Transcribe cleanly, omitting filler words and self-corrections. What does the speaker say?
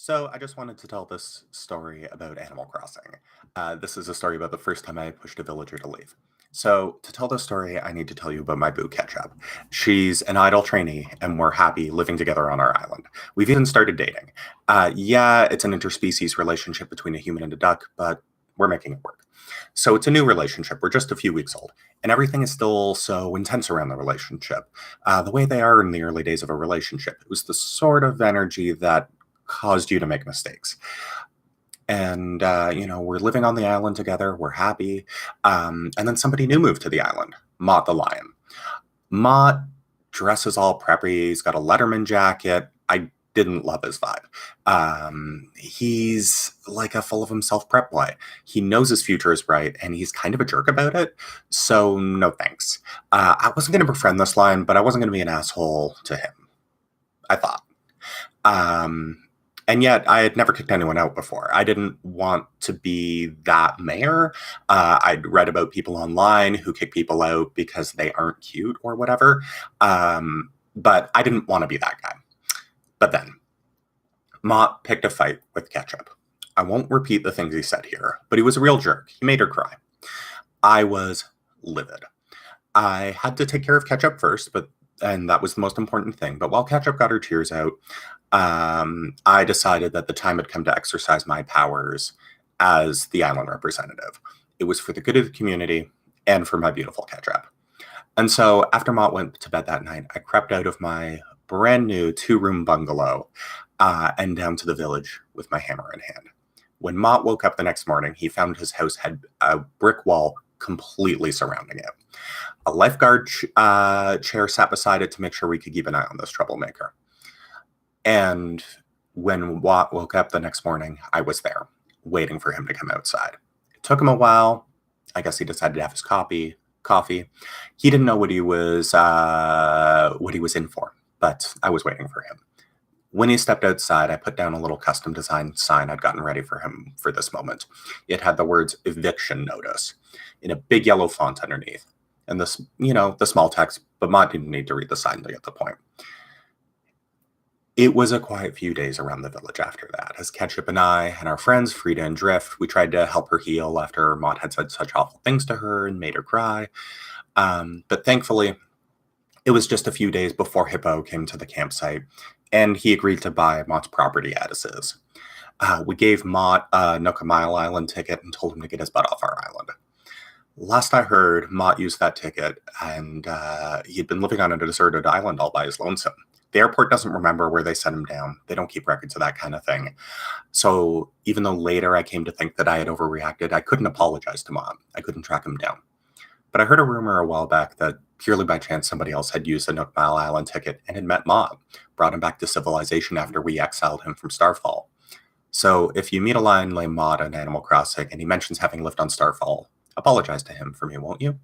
So I just wanted to tell this story about Animal Crossing. This is a story about the first time I pushed a villager to leave. So to tell this story, I need to tell you about my boo Ketchup. She's an idle trainee, and we're happy living together on our island. We've even started dating. Yeah, it's an interspecies relationship between a human and a duck, but we're making it work. So it's a new relationship. We're just a few weeks old, and everything is still so intense around the relationship. The way they are in the early days of a relationship. It was the sort of energy that caused you to make mistakes. And, we're living on the island together. We're happy. And then somebody new moved to the island, Mott the lion. Mott dresses all preppy. He's got a Letterman jacket. I didn't love his vibe. He's like a full of himself prep boy. He knows his future is bright, and he's kind of a jerk about it. So no thanks. I wasn't going to befriend this lion, but I wasn't going to be an asshole to him, I thought. Um, and yet, I had never kicked anyone out before. I didn't want to be that mayor. I'd read about people online who kick people out because they aren't cute or whatever. But I didn't want to be that guy. But then, Mott picked a fight with Ketchup. I won't repeat the things he said here, but he was a real jerk. He made her cry. I was livid. I had to take care of Ketchup first, and that was the most important thing. But while Ketchup got her tears out, I decided that the time had come to exercise my powers as the island representative. It was for the good of the community and for my beautiful Ketchup. And so after Mott went to bed that night, I crept out of my brand new 2-room bungalow and down to the village with my hammer in hand. When Mott woke up the next morning, he found his house had a brick wall completely surrounding it. A lifeguard chair sat beside it to make sure we could keep an eye on this troublemaker. And when Watt woke up the next morning, I was there, waiting for him to come outside. It took him a while. I guess he decided to have his coffee. He didn't know what he was in for, but I was waiting for him. When he stepped outside, I put down a little custom designed sign I'd gotten ready for him for this moment. It had the words eviction notice in a big yellow font underneath. And this, the small text, but Mott didn't need to read the sign to get the point. It was a quiet few days around the village after that, as Ketchup and I and our friends, Frida and Drift, we tried to help her heal after Mott had said such awful things to her and made her cry. But thankfully, it was just a few days before Hippo came to the campsite, and he agreed to buy Mott's property as is. We gave Mott a Nook Mile Island ticket and told him to get his butt off our island. Last I heard, Mott used that ticket, and he'd been living on a deserted island all by his lonesome. The airport doesn't remember where they sent him down. They don't keep records of that kind of thing. So even though later I came to think that I had overreacted, I couldn't apologize to Mott. I couldn't track him down. But I heard a rumor a while back that purely by chance somebody else had used a Nook Mile Island ticket and had met Mott, brought him back to civilization after we exiled him from Starfall. So if you meet a lion named Mott on Animal Crossing and he mentions having lived on Starfall, apologize to him for me, won't you?